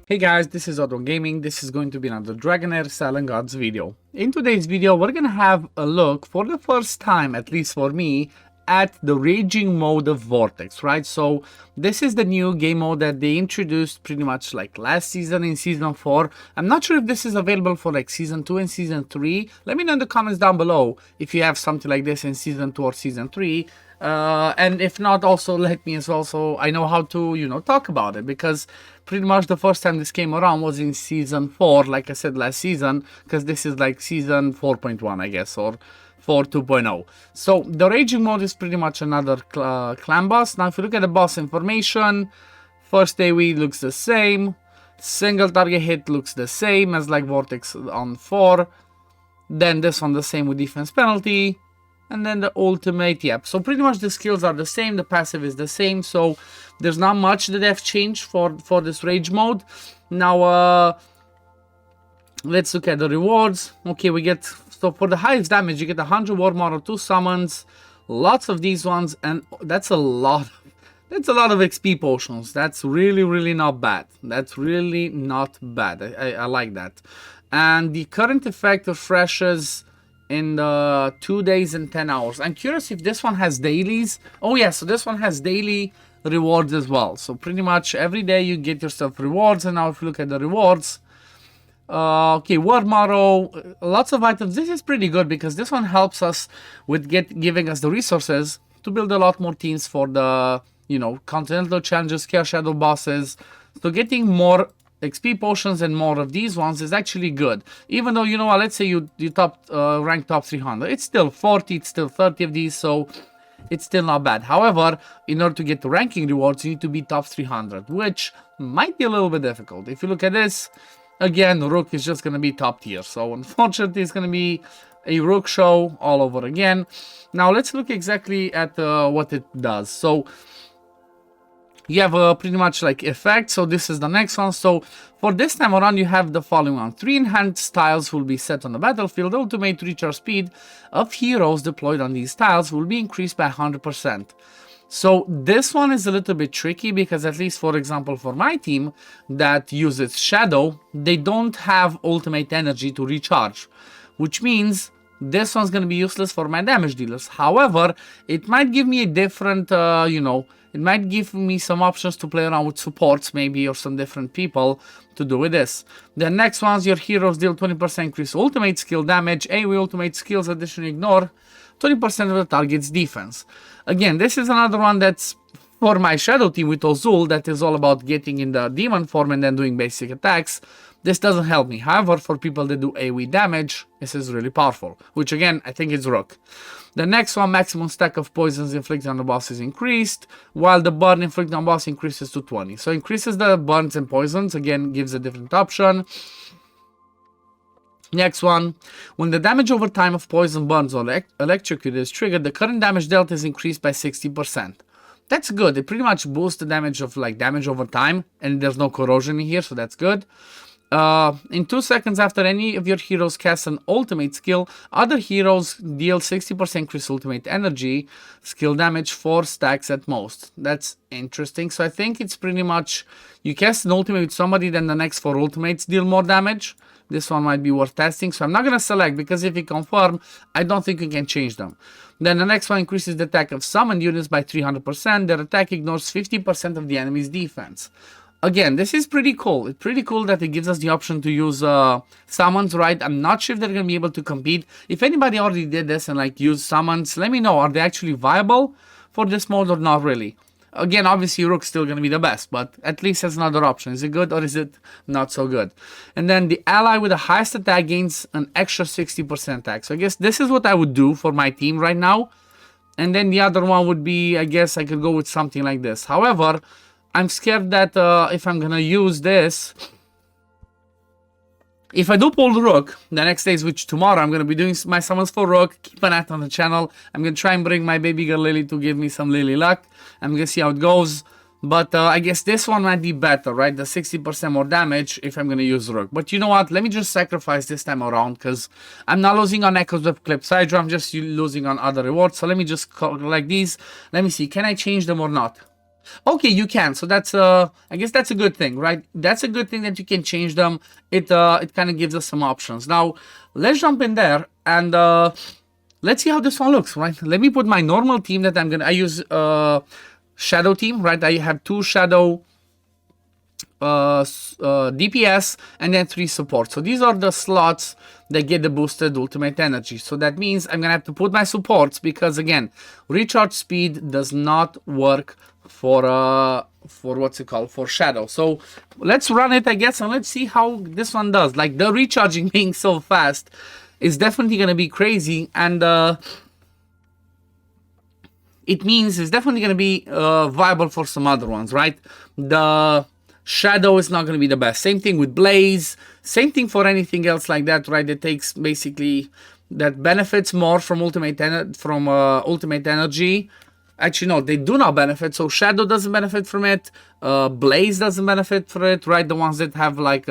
Hey guys, this is OddOneGaming. This is going to be another Dragonheir SilentGods video. In today's video, we're gonna have a look for the first time, at least for me, at the raging mode of Vortex, right? So this is the new game mode that they introduced pretty much like last season in season 4. I'm not sure if this is available for like season 2 and season 3. Let me know in the comments down below if you have something like this in season 2 or season 3. And if not, also let me as well, so I know how to, talk about it, because pretty much the first time this came around was in season 4, like I said last season, because this is like season 4.1, I guess, or 4.2.0. So the raging mode is pretty much another clan boss. Now if you look at the boss information, first AoE looks the same, single target hit looks the same as like Vortex on 4, then this one the same with defense penalty, and then the ultimate, yep. So pretty much the skills are the same, the passive is the same, so there's not much that they've changed for this rage mode. Now, let's look at the rewards. Okay, we get, so for the highest damage, you get 100 War Model, 2 summons, lots of these ones, and that's a lot. That's a lot of XP potions. That's really not bad. That's really not bad. I like that. And the current effect refreshes in the 2 days and 10 hours. I'm curious if this one has dailies. Oh yeah, so this one has daily rewards as well. So pretty much every day you get yourself rewards. And now if you look at the rewards, okay, word motto, lots of items. This is pretty good because this one helps us with giving us the resources to build a lot more teams for the continental challenges, Chaos Shadow bosses. So getting more XP potions and more of these ones is actually good. Even though, let's say you rank top 300, it's still 40, it's still 30 of these, so it's still not bad. However, in order to get the ranking rewards, you need to be top 300, which might be a little bit difficult. If you look at this, again, Rook is just going to be top tier, so unfortunately it's going to be a Rook show all over again. Now let's look exactly at what it does. So you have pretty much like effect. So this is the next one. So for this time around, you have the following one. 3 enhanced tiles will be set on the battlefield. Ultimate recharge speed of heroes deployed on these tiles will be increased by 100%. So this one is a little bit tricky because, at least for example for my team that uses Shadow, they don't have ultimate energy to recharge, which means this one's going to be useless for my damage dealers. However, it might give me a different, it might give me some options to play around with supports maybe, or some different people to do with this. The next ones, your heroes deal 20% increase ultimate skill damage. AoE ultimate skills additionally ignore 20% of the target's defense. Again, this is another one that's for my Shadow team with Ozul, that is all about getting in the demon form and then doing basic attacks. This doesn't help me. However, for people that do AoE damage, this is really powerful, which again, I think it's Rook. The next one, maximum stack of poisons inflicted on the boss is increased, while the burn inflicted on boss increases to 20. So increases the burns and poisons, again, gives a different option. Next one, when the damage over time of poison, burns, or electrocute is triggered, the current damage dealt is increased by 60%. That's good. It pretty much boosts the damage of damage over time, and there's no corrosion in here, so that's good. In 2 seconds after any of your heroes cast an ultimate skill, other heroes deal 60% increased ultimate energy, skill damage 4 stacks at most. That's interesting. So I think it's pretty much, you cast an ultimate with somebody, then the next 4 ultimates deal more damage. This one might be worth testing, so I'm not going to select, because if you confirm, I don't think you can change them. Then the next one increases the attack of summoned units by 300%. Their attack ignores 50% of the enemy's defense. Again, this is pretty cool. It's pretty cool that it gives us the option to use summons, right? I'm not sure if they're going to be able to compete. If anybody already did this and used summons, let me know. Are they actually viable for this mode or not really? Again, obviously Rook's still going to be the best, but at least as another option. Is it good or is it not so good? And then the ally with the highest attack gains an extra 60% attack. So I guess this is what I would do for my team right now. And then the other one would be, I guess I could go with something like this. However, I'm scared that if I'm going to use this, if I do pull the Rook, the next days, which tomorrow I'm going to be doing my summons for Rook, keep an eye on the channel. I'm going to try and bring my baby girl Lily to give me some Lily luck. I'm going to see how it goes. But I guess this one might be better, right? The 60% more damage if I'm going to use Rook. But you know what? Let me just sacrifice this time around, because I'm not losing on Echoes of Clip Hydra. I'm just losing on other rewards. So let me just collect these. Let me see. Can I change them or not? Okay, you can. So that's I guess that's a good thing, right? That's a good thing that you can change them. It kind of gives us some options. Now let's jump in there and let's see how this one looks, right? Let me put my normal team that I use shadow team, right? I have 2 shadow DPS and then 3 support. So these are the slots that get the boosted ultimate energy. So that means I'm gonna have to put my supports because again, recharge speed does not work for what's it called, for shadow. So let's run it, I guess, and let's see how this one does. Like the recharging being so fast is definitely gonna be crazy, and it means it's definitely gonna be viable for some other ones, right? The shadow is not going to be the best. Same thing with blaze. Same thing for anything else like that, right? That takes basically that benefits more from ultimate energy. Actually, no, they do not benefit. So shadow doesn't benefit from it. Blaze doesn't benefit from it, right? The ones that have like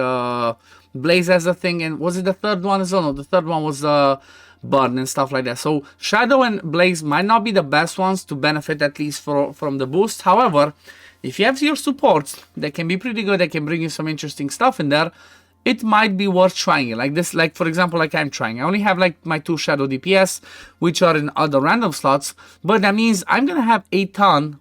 blaze as a thing. And was it the third one as well? No, the third one was burn and stuff like that. So shadow and blaze might not be the best ones to benefit at least from the boost. However, if you have your supports that can be pretty good, that can bring you some interesting stuff in there, it might be worth trying it. Like this, like for example, like I'm trying. I only have like my 2 shadow DPS, which are in other random slots, but that means I'm gonna have a ton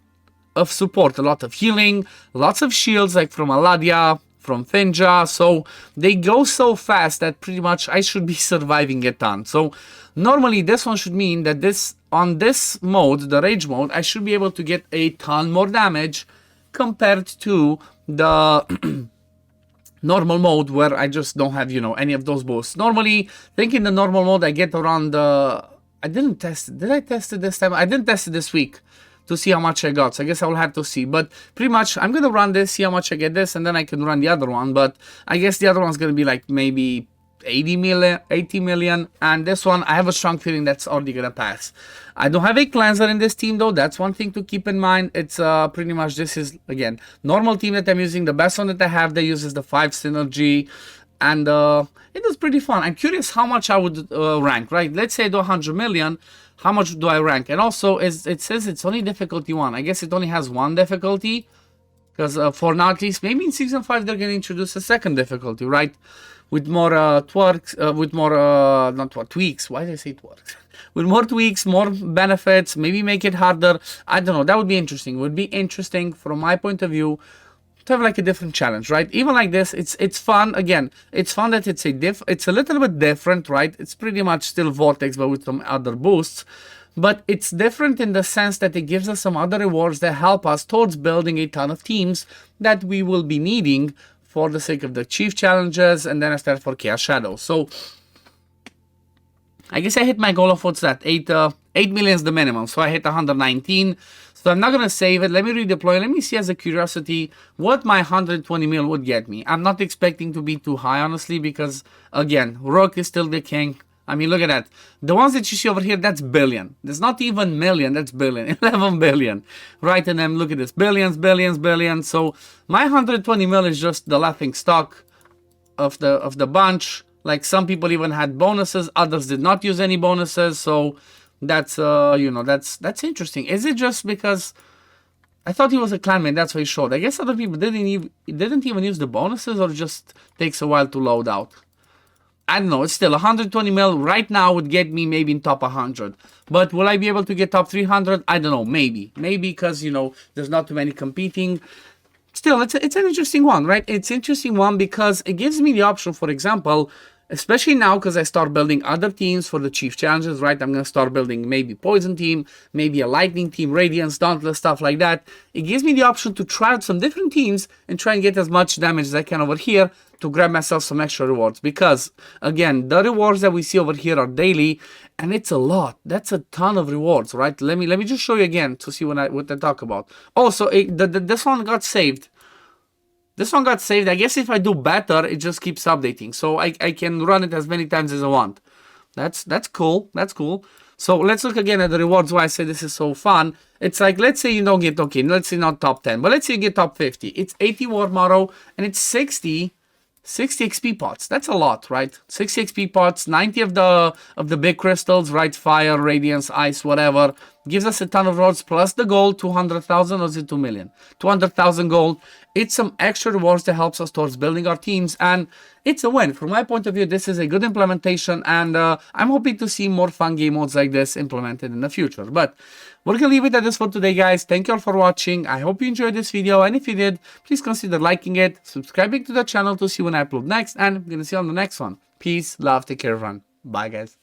of support, a lot of healing, lots of shields, like from Aladia, from Finja. So they go so fast that pretty much I should be surviving a ton. So normally this one should mean that on this mode, the rage mode, I should be able to get a ton more damage compared to the normal mode where I just don't have, any of those boosts. Normally, I think in the normal mode I get around I didn't test it. Did I test it this time? I didn't test it this week to see how much I got. So I guess I will have to see. But pretty much I'm going to run this, see how much I get this, and then I can run the other one. But I guess the other one's going to be like maybe 80 million, and this one I have a strong feeling that's already gonna pass. I don't have a cleanser in this team though. That's one thing to keep in mind. It's pretty much, this is again normal team that I'm using. The best one that I have that uses the 5 synergy, and it was pretty fun. I'm curious how much I would rank, right? Let's say I do 100 million, how much do I rank? And also it says it's only difficulty 1. I guess it only has 1 difficulty, because for now at least, maybe in season 5 they're gonna introduce a second difficulty, right? With more tweaks. Why did I say twerks? With more tweaks, more benefits, maybe make it harder. I don't know. That would be interesting. It would be interesting from my point of view to have like a different challenge, right? Even like this, it's fun. Again, it's fun that it's a little bit different, right? It's pretty much still Vortex, but with some other boosts. But it's different in the sense that it gives us some other rewards that help us towards building a ton of teams that we will be needing for the sake of the chief challenges, and then I start for Chaos Shadow. So I guess I hit my goal of what's that? 8 million is the minimum. So I hit 119. So I'm not gonna save it. Let me redeploy. Let me see as a curiosity what my 120 mil would get me. I'm not expecting to be too high, honestly, because again, Rook is still the king. I mean, look at that. The ones that you see over here, that's billion. There's not even million, that's billion. 11 billion. Right, and then look at this. Billions, billions, billions. So my 120 mil is just the laughing stock of the bunch. Like some people even had bonuses, others did not use any bonuses. So that's that's interesting. Is it just because I thought he was a clanmate, that's why he showed? I guess other people didn't even use the bonuses, or just takes a while to load out. I don't know, it's still 120 mil right now would get me maybe in top 100. But will I be able to get top 300? I don't know, maybe. Maybe because, there's not too many competing. Still, it's an interesting one, right? It's an interesting one because it gives me the option, for example, especially now because I start building other teams for the chief challenges, right? I'm going to start building maybe Poison team, maybe a Lightning team, Radiance, Dauntless, stuff like that. It gives me the option to try out some different teams and try and get as much damage as I can over here to grab myself some extra rewards. Because, again, the rewards that we see over here are daily, and it's a lot. That's a ton of rewards, right? Let me just show you again to see what I talk about. Also, this one got saved. This one got saved. I guess if I do better, it just keeps updating. So I can run it as many times as I want. That's cool. That's cool. So let's look again at the rewards. Why I say this is so fun. It's like, let's say you don't get, okay, let's say not top 10, but let's say you get top 50. It's 80 War Motto, and it's 60 60 XP pots. That's a lot, right? 60 XP pots, 90 of the big crystals, right? Fire, radiance, ice, whatever. Gives us a ton of rewards plus the gold, 200,000 or is it 2 million? 200,000 gold. It's some extra rewards that helps us towards building our teams, and it's a win. From my point of view, this is a good implementation, and I'm hoping to see more fun game modes like this implemented in the future. But we're gonna leave it at this for today, guys. Thank you all for watching. I hope you enjoyed this video, and if you did, please consider liking it, subscribing to the channel to see when I upload next, and I'm gonna see you on the next one. Peace, love, take care, everyone. Bye, guys.